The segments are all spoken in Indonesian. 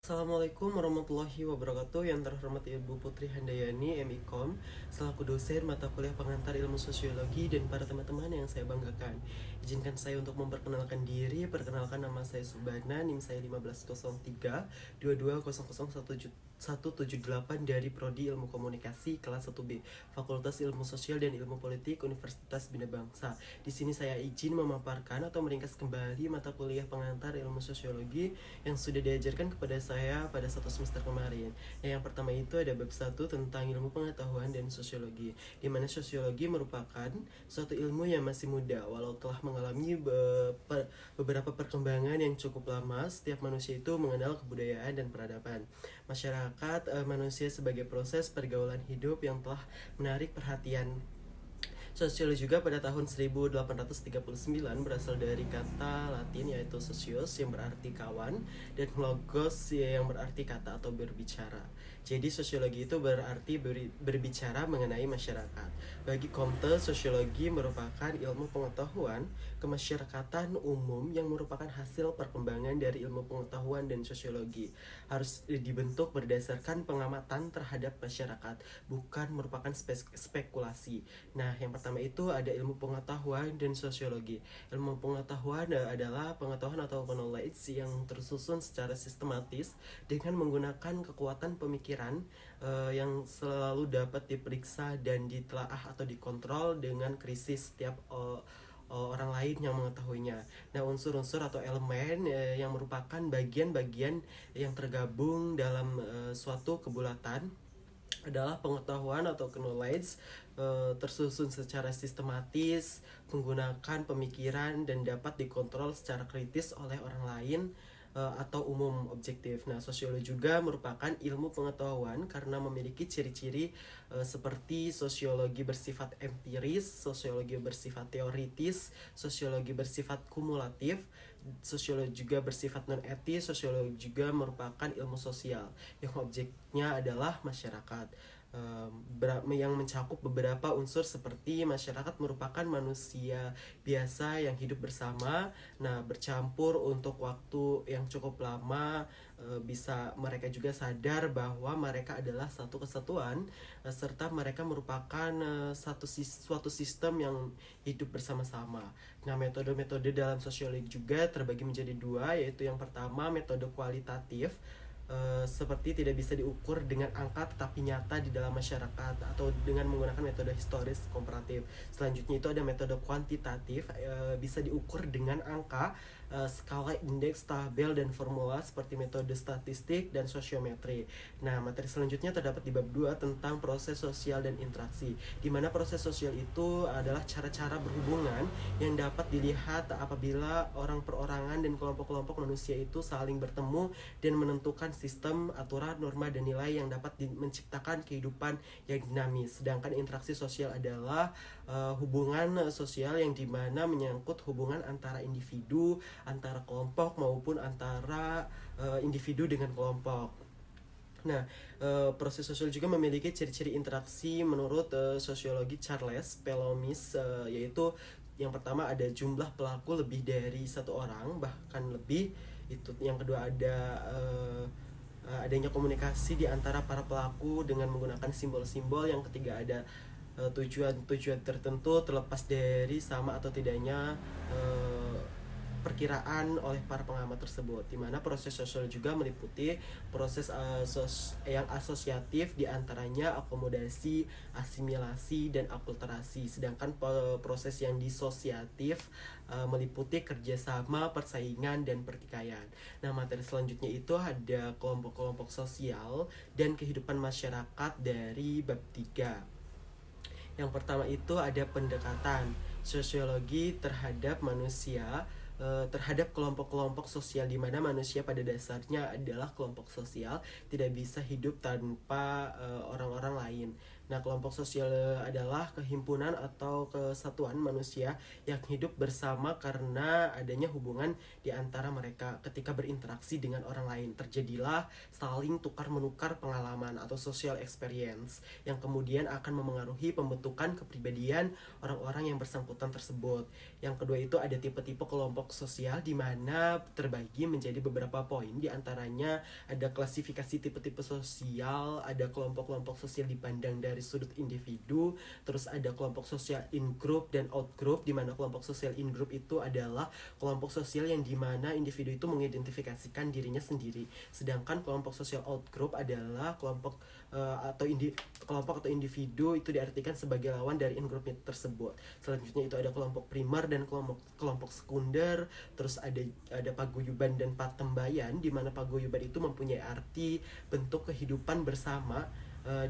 Assalamualaikum warahmatullahi wabarakatuh. Yang terhormat Ibu Putri Handayani, MIKOM, selaku dosen mata kuliah pengantar ilmu sosiologi dan para teman-teman yang saya banggakan. Izinkan saya untuk memperkenalkan diri. Perkenalkan, nama saya Subhana, NIM saya 1503 178 dari Prodi Ilmu Komunikasi kelas 1B, Fakultas Ilmu Sosial dan Ilmu Politik, Universitas Bina Bangsa. Di sini saya izin memaparkan atau meringkas kembali mata kuliah pengantar ilmu sosiologi yang sudah diajarkan kepada saya pada satu semester kemarin. Yang pertama itu ada bab 1 tentang ilmu pengetahuan dan sosiologi, di mana sosiologi merupakan suatu ilmu yang masih muda, walau telah mengalami beberapa perkembangan yang cukup lama. Setiap manusia itu mengenal kebudayaan dan peradaban masyarakat, manusia sebagai proses pergaulan hidup yang telah menarik perhatian. Sosiologi juga pada tahun 1839 berasal dari kata Latin yaitu socius yang berarti kawan dan logos yang berarti kata atau berbicara. Jadi sosiologi itu berarti berbicara mengenai masyarakat. Bagi Comte, sosiologi merupakan ilmu pengetahuan kemasyarakatan umum yang merupakan hasil perkembangan dari ilmu pengetahuan dan sosiologi. Harus dibentuk berdasarkan pengamatan terhadap masyarakat, bukan merupakan spekulasi. Nah, yang pertama itu ada ilmu pengetahuan dan sosiologi. Ilmu pengetahuan adalah pengetahuan atau knowledge yang tersusun secara sistematis dengan menggunakan kekuatan pemikiran yang selalu dapat diperiksa dan ditelaah atau dikontrol dengan krisis setiap orang lain yang mengetahuinya. Nah, unsur-unsur atau elemen yang merupakan bagian-bagian yang tergabung dalam suatu kebulatan adalah pengetahuan atau knowledge tersusun secara sistematis, menggunakan pemikiran dan dapat dikontrol secara kritis oleh orang lain atau umum objektif. Nah, sosiologi juga merupakan ilmu pengetahuan karena memiliki ciri-ciri seperti sosiologi bersifat empiris, sosiologi bersifat teoritis, sosiologi bersifat kumulatif, sosiologi juga bersifat non-etis. Sosiologi juga merupakan ilmu sosial yang objeknya adalah masyarakat, yang mencakup beberapa unsur seperti masyarakat merupakan manusia biasa yang hidup bersama, nah bercampur untuk waktu yang cukup lama, bisa mereka juga sadar bahwa mereka adalah satu kesatuan, serta mereka merupakan suatu sistem yang hidup bersama-sama. Nah, metode-metode dalam sosiologi juga terbagi menjadi dua, yaitu yang pertama metode kualitatif, seperti tidak bisa diukur dengan angka tetapi nyata di dalam masyarakat atau dengan menggunakan metode historis komparatif. Selanjutnya itu ada metode kuantitatif, bisa diukur dengan angka, skala, indeks, tabel, dan formula seperti metode statistik dan sosiometri. Nah, materi selanjutnya terdapat di bab 2 tentang proses sosial dan interaksi, di mana proses sosial itu adalah cara-cara berhubungan yang dapat dilihat apabila orang perorangan dan kelompok-kelompok manusia itu saling bertemu dan menentukan sistem, aturan, norma, dan nilai yang dapat menciptakan kehidupan yang dinamis. Sedangkan interaksi sosial adalah hubungan sosial yang dimana menyangkut hubungan antara individu, antara kelompok, maupun antara individu dengan kelompok. Nah, proses sosial juga memiliki ciri-ciri interaksi menurut sosiologi Charles Pellomis, yaitu yang pertama ada jumlah pelaku lebih dari satu orang, bahkan lebih. Itu yang kedua ada adanya komunikasi di antara para pelaku dengan menggunakan simbol-simbol. Yang ketiga ada tujuan-tujuan tertentu terlepas dari sama atau tidaknya perkiraan oleh para pengamat tersebut, di mana proses sosial juga meliputi proses yang asosiatif, diantaranya akomodasi, asimilasi, dan akulturasi. Sedangkan proses yang disosiatif meliputi kerjasama, persaingan, dan pertikaian. Nah, materi selanjutnya itu ada kelompok-kelompok sosial dan kehidupan masyarakat dari bab 3. Yang pertama itu ada pendekatan sosiologi terhadap manusia, terhadap kelompok-kelompok sosial, di mana manusia pada dasarnya adalah kelompok sosial, tidak bisa hidup tanpa orang-orang lain. Nah, kelompok sosial adalah kehimpunan atau kesatuan manusia yang hidup bersama karena adanya hubungan di antara mereka. Ketika berinteraksi dengan orang lain, terjadilah saling tukar-menukar pengalaman atau social experience yang kemudian akan memengaruhi pembentukan kepribadian orang-orang yang bersangkutan tersebut. Yang kedua itu ada tipe-tipe kelompok sosial di mana terbagi menjadi beberapa poin. Di antaranya ada klasifikasi tipe-tipe sosial, ada kelompok-kelompok sosial dipandang dari sudut individu, terus ada kelompok sosial in group dan out group, di mana kelompok sosial in group itu adalah kelompok sosial yang dimana individu itu mengidentifikasikan dirinya sendiri, sedangkan kelompok sosial out group adalah kelompok kelompok atau individu itu diartikan sebagai lawan dari in group tersebut. Selanjutnya itu ada kelompok primer dan kelompok sekunder, terus ada paguyuban dan patembayan, di mana paguyuban itu mempunyai arti bentuk kehidupan bersama,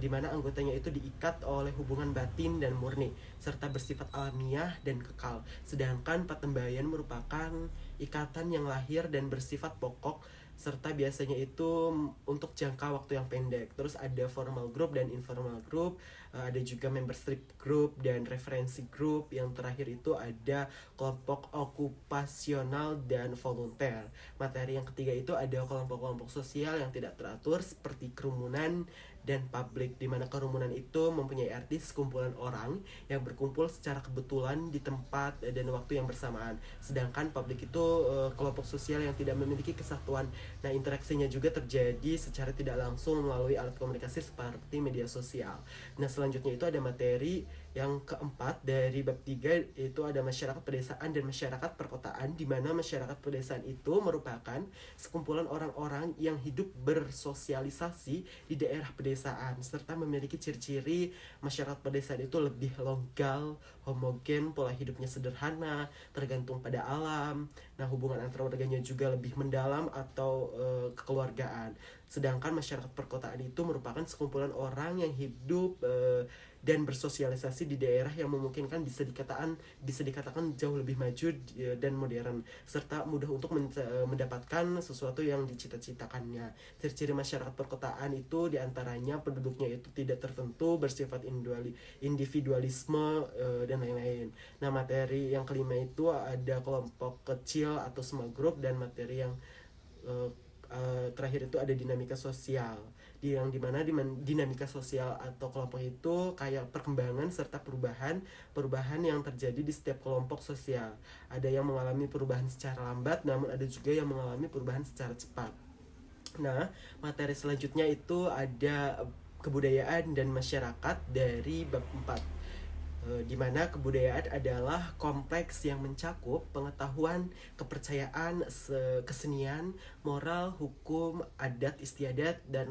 di mana anggotanya itu diikat oleh hubungan batin dan murni serta bersifat alamiah dan kekal. Sedangkan patembayan merupakan ikatan yang lahir dan bersifat pokok serta biasanya itu untuk jangka waktu yang pendek. Terus ada formal group dan informal group, ada juga membership group dan referensi group. Yang terakhir itu ada kelompok okupasional dan volunteer. Materi yang ketiga itu ada kelompok-kelompok sosial yang tidak teratur seperti kerumunan dan publik, di mana kerumunan itu mempunyai arti sekumpulan orang yang berkumpul secara kebetulan di tempat dan waktu yang bersamaan. Sedangkan publik itu kelompok sosial yang tidak memiliki kesatuan. Nah, interaksinya juga terjadi secara tidak langsung melalui alat komunikasi seperti media sosial. Nah, selanjutnya itu ada materi yang keempat dari bab 3, itu ada masyarakat pedesaan dan masyarakat perkotaan, di mana masyarakat pedesaan itu merupakan sekumpulan orang-orang yang hidup bersosialisasi di daerah pedesaan serta memiliki ciri-ciri masyarakat pedesaan itu lebih longgar, homogen, pola hidupnya sederhana, tergantung pada alam. Nah, hubungan antar warganya juga lebih mendalam atau kekeluargaan. Sedangkan masyarakat perkotaan itu merupakan sekumpulan orang yang hidup dan bersosialisasi di daerah yang memungkinkan bisa dikatakan jauh lebih maju dan modern serta mudah untuk mendapatkan sesuatu yang dicita-citakannya. Ciri-ciri masyarakat perkotaan itu diantaranya penduduknya itu tidak tertentu, bersifat individualisme dan lain-lain. Nah, materi yang kelima itu ada kelompok kecil atau small group, dan materi yang terakhir itu ada dinamika sosial, yang dimana dinamika sosial atau kelompok itu kayak perkembangan serta perubahan yang terjadi di setiap kelompok sosial. Ada yang mengalami perubahan secara lambat, namun ada juga yang mengalami perubahan secara cepat. Nah, materi selanjutnya itu ada kebudayaan dan masyarakat dari bab 4, di mana kebudayaan adalah kompleks yang mencakup pengetahuan, kepercayaan, kesenian, moral, hukum, adat istiadat dan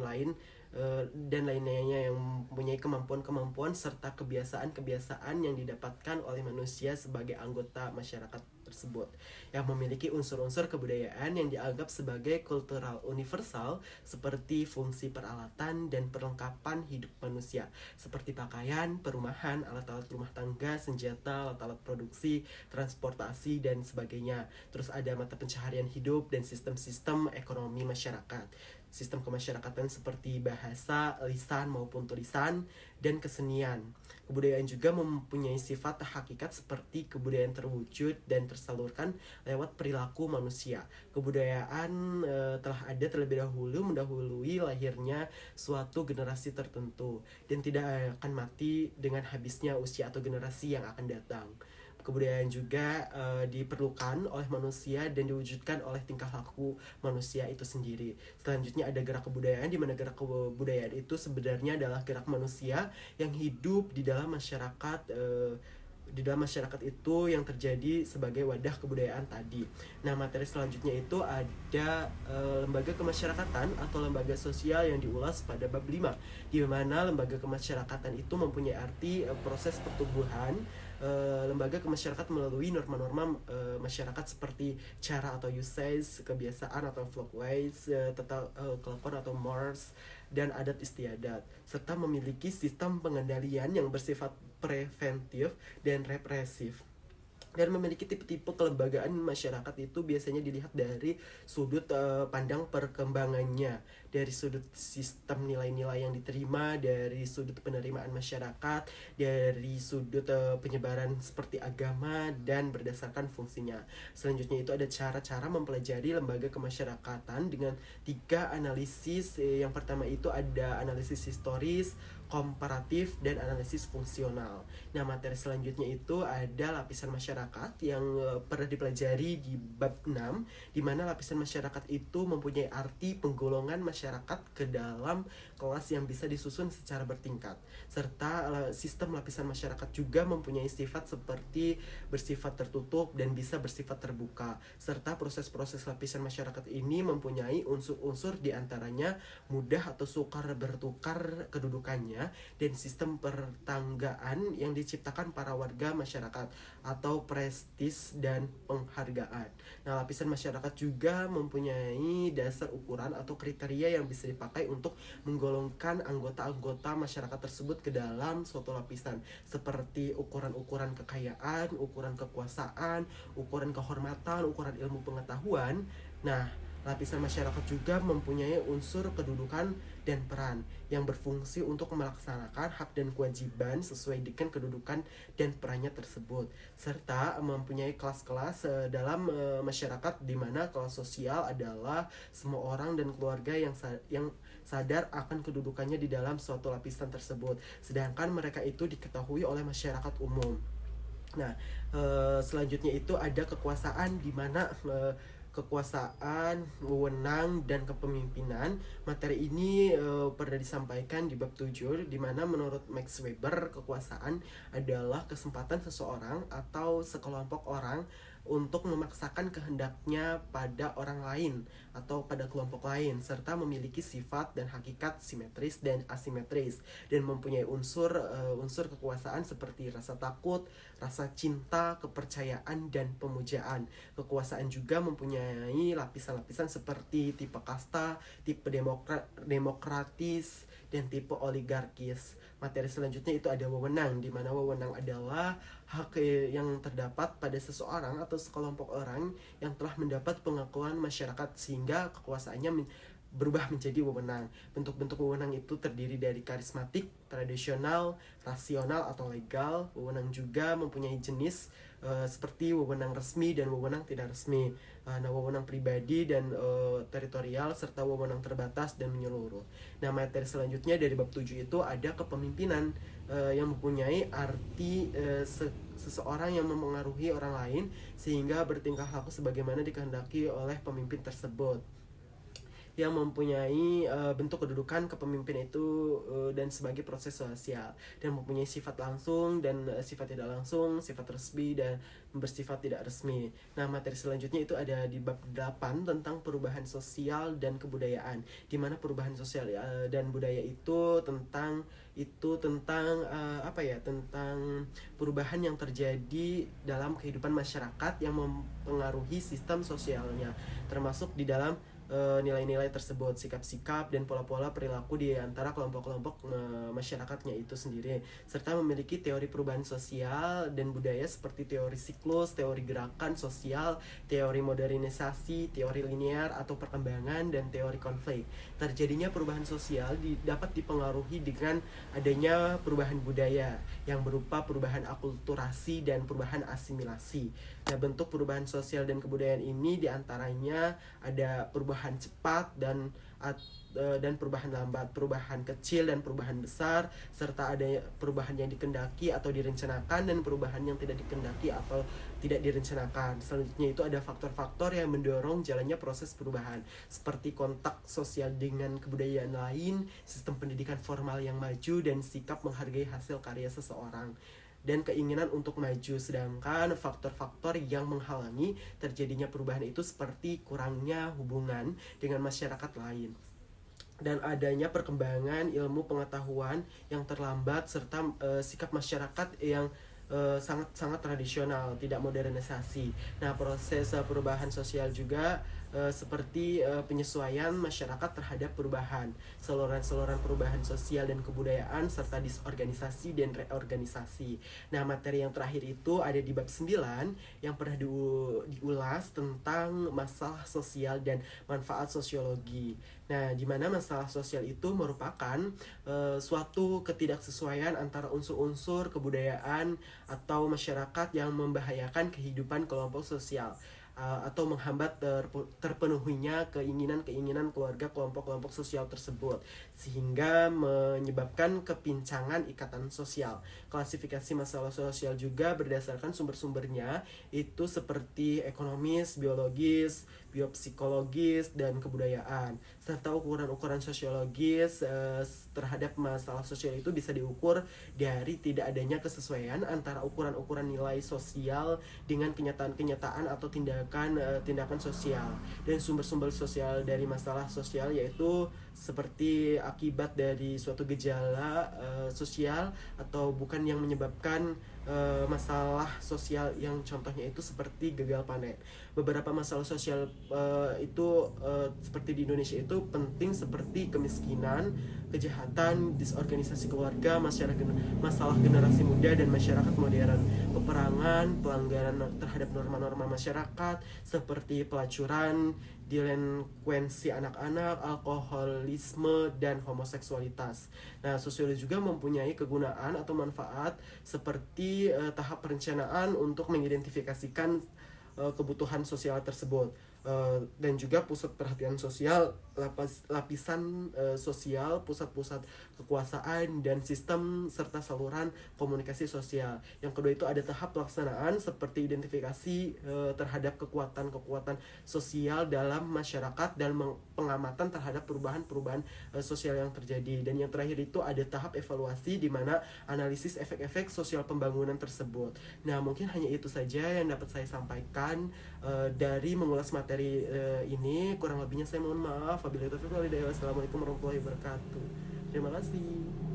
lainnya yang mempunyai kemampuan-kemampuan serta kebiasaan-kebiasaan yang didapatkan oleh manusia sebagai anggota masyarakat tersebut, yang memiliki unsur-unsur kebudayaan yang dianggap sebagai kultural universal seperti fungsi peralatan dan perlengkapan hidup manusia seperti pakaian, perumahan, alat-alat rumah tangga, senjata, alat-alat produksi, transportasi dan sebagainya. Terus ada mata pencaharian hidup dan sistem-sistem ekonomi masyarakat, sistem kemasyarakatan seperti bahasa, lisan maupun tulisan, dan kesenian. Kebudayaan juga mempunyai sifat hakikat seperti kebudayaan terwujud dan tersalurkan lewat perilaku manusia. Kebudayaan telah ada terlebih dahulu mendahului lahirnya suatu generasi tertentu dan tidak akan mati dengan habisnya usia atau generasi yang akan datang. Kebudayaan juga diperlukan oleh manusia dan diwujudkan oleh tingkah laku manusia itu sendiri. Selanjutnya ada gerak kebudayaan, di mana gerak kebudayaan itu sebenarnya adalah gerak manusia yang hidup di dalam masyarakat itu yang terjadi sebagai wadah kebudayaan tadi. Nah, materi selanjutnya itu ada lembaga kemasyarakatan atau lembaga sosial yang diulas pada bab 5, di mana lembaga kemasyarakatan itu mempunyai arti proses pertumbuhan lembaga kemasyarakatan melalui norma-norma masyarakat seperti cara atau usage, kebiasaan atau folkways, tata kelakon atau mores, dan adat istiadat, serta memiliki sistem pengendalian yang bersifat preventif dan represif. Dan memiliki tipe-tipe kelembagaan masyarakat itu biasanya dilihat dari sudut pandang perkembangannya, dari sudut sistem nilai-nilai yang diterima, dari sudut penerimaan masyarakat, dari sudut penyebaran seperti agama, dan berdasarkan fungsinya. Selanjutnya itu ada cara-cara mempelajari lembaga kemasyarakatan dengan 3 analisis. Yang pertama itu ada analisis historis, komparatif, dan analisis fungsional. Nah, materi selanjutnya itu ada lapisan masyarakat yang pernah dipelajari di bab 6, di mana lapisan masyarakat itu mempunyai arti penggolongan masyarakat ke dalam kelas yang bisa disusun secara bertingkat. Serta sistem lapisan masyarakat juga mempunyai sifat seperti bersifat tertutup dan bisa bersifat terbuka. Serta proses-proses lapisan masyarakat ini mempunyai unsur-unsur diantaranya mudah atau sukar bertukar kedudukannya, dan sistem pertanggaan yang diciptakan para warga masyarakat atau prestis dan penghargaan. Nah, lapisan masyarakat juga mempunyai dasar ukuran atau kriteria yang bisa dipakai untuk menggolongkan anggota-anggota masyarakat tersebut ke dalam suatu lapisan, seperti ukuran-ukuran kekayaan, ukuran kekuasaan, ukuran kehormatan, ukuran ilmu pengetahuan. Nah, lapisan masyarakat juga mempunyai unsur kedudukan dan peran yang berfungsi untuk melaksanakan hak dan kewajiban sesuai dengan kedudukan dan perannya tersebut, serta mempunyai kelas-kelas dalam masyarakat, di mana kelas sosial adalah semua orang dan keluarga yang sadar akan kedudukannya di dalam suatu lapisan tersebut, sedangkan mereka itu diketahui oleh masyarakat umum. Nah, selanjutnya itu ada kekuasaan, di mana kekuasaan, wewenang, dan kepemimpinan. Materi ini pernah disampaikan di bab 7, di mana menurut Max Weber, kekuasaan adalah kesempatan seseorang atau sekelompok orang untuk memaksakan kehendaknya pada orang lain atau pada kelompok lain, serta memiliki sifat dan hakikat simetris dan asimetris, dan mempunyai unsur kekuasaan seperti rasa takut, rasa cinta, kepercayaan, dan pemujaan. Kekuasaan juga mempunyai lapisan-lapisan seperti tipe kasta, tipe demokratis, dan tipe oligarkis. Materi selanjutnya itu ada wewenang, di mana wewenang adalah hak yang terdapat pada seseorang atau sekelompok orang yang telah mendapat pengakuan masyarakat sehingga kekuasaannya berubah menjadi wewenang. Bentuk-bentuk wewenang itu terdiri dari karismatik, tradisional, rasional, atau legal. Wewenang juga mempunyai jenis seperti wewenang resmi dan wewenang tidak resmi. Nah, wewenang pribadi dan teritorial, serta wewenang terbatas dan menyeluruh. Nah, materi selanjutnya dari bab 7 itu ada kepemimpinan, yang mempunyai arti seseorang yang memengaruhi orang lain sehingga bertingkah laku sebagaimana dikehendaki oleh pemimpin tersebut, yang mempunyai bentuk kedudukan kepemimpinan itu dan sebagai proses sosial, dan mempunyai sifat langsung dan sifat tidak langsung, sifat resmi dan bersifat tidak resmi. Nah, materi selanjutnya itu ada di bab 8 tentang perubahan sosial dan kebudayaan, di mana perubahan sosial dan budaya itu tentang tentang perubahan yang terjadi dalam kehidupan masyarakat yang mempengaruhi sistem sosialnya, termasuk di dalam nilai-nilai tersebut, sikap-sikap dan pola-pola perilaku di antara kelompok-kelompok masyarakatnya itu sendiri, serta memiliki teori perubahan sosial dan budaya seperti teori siklus, teori gerakan sosial, teori modernisasi, teori linear atau perkembangan, dan teori konflik. Terjadinya perubahan sosial dapat dipengaruhi dengan adanya perubahan budaya yang berupa perubahan akulturasi dan perubahan asimilasi. Nah, bentuk perubahan sosial dan kebudayaan ini diantaranya ada perubahan cepat dan perubahan lambat, perubahan kecil dan perubahan besar, serta ada perubahan yang dikendaki atau direncanakan dan perubahan yang tidak dikendaki atau tidak direncanakan. Selanjutnya itu ada faktor-faktor yang mendorong jalannya proses perubahan, seperti kontak sosial dengan kebudayaan lain, sistem pendidikan formal yang maju, dan sikap menghargai hasil karya seseorang dan keinginan untuk maju. Sedangkan faktor-faktor yang menghalangi terjadinya perubahan itu seperti kurangnya hubungan dengan masyarakat lain dan adanya perkembangan ilmu pengetahuan yang terlambat, serta sikap masyarakat yang sangat-sangat tradisional, tidak modernisasi. Nah, proses perubahan sosial juga seperti penyesuaian masyarakat terhadap perubahan, saluran-saluran perubahan sosial dan kebudayaan, serta disorganisasi dan reorganisasi. Nah, materi yang terakhir itu ada di bab 9 yang pernah diulas tentang masalah sosial dan manfaat sosiologi. Nah, di mana masalah sosial itu merupakan suatu ketidaksesuaian antara unsur-unsur kebudayaan atau masyarakat yang membahayakan kehidupan kelompok sosial atau menghambat terpenuhinya keinginan-keinginan keluarga kelompok-kelompok sosial tersebut, sehingga menyebabkan kepincangan ikatan sosial. Klasifikasi masalah sosial juga berdasarkan sumber-sumbernya, itu seperti ekonomis, biologis, biopsikologis, dan kebudayaan, serta ukuran-ukuran sosiologis terhadap masalah sosial itu bisa diukur dari tidak adanya kesesuaian antara ukuran-ukuran nilai sosial dengan kenyataan-kenyataan atau tindakan sosial. Dan sumber-sumber sosial dari masalah sosial yaitu seperti akibat dari suatu gejala sosial atau bukan yang menyebabkan masalah sosial, yang contohnya itu seperti gagal panen. Beberapa masalah sosial itu seperti di Indonesia itu penting, seperti kemiskinan, kejahatan, disorganisasi keluarga, masalah generasi muda dan masyarakat modern, peperangan, pelanggaran terhadap norma-norma masyarakat seperti pelacuran, delinkuensi anak-anak, alkoholisme, dan homoseksualitas. Nah, sosiologi juga mempunyai kegunaan atau manfaat seperti tahap perencanaan untuk mengidentifikasikan kebutuhan sosial tersebut, dan juga pusat perhatian sosial, lapisan sosial, pusat-pusat kekuasaan, dan sistem serta saluran komunikasi sosial. Yang kedua itu ada tahap pelaksanaan seperti identifikasi terhadap kekuatan-kekuatan sosial dalam masyarakat dan pengamatan terhadap perubahan-perubahan sosial yang terjadi. Dan yang terakhir itu ada tahap evaluasi, di mana analisis efek-efek sosial pembangunan tersebut. Nah, mungkin hanya itu saja yang dapat saya sampaikan dari mengulas materi ini. Kurang lebihnya saya mohon maaf. Wabillahi taufiq wal hidayah. Wassalamualaikum warahmatullahi wabarakatuh. Terima kasih.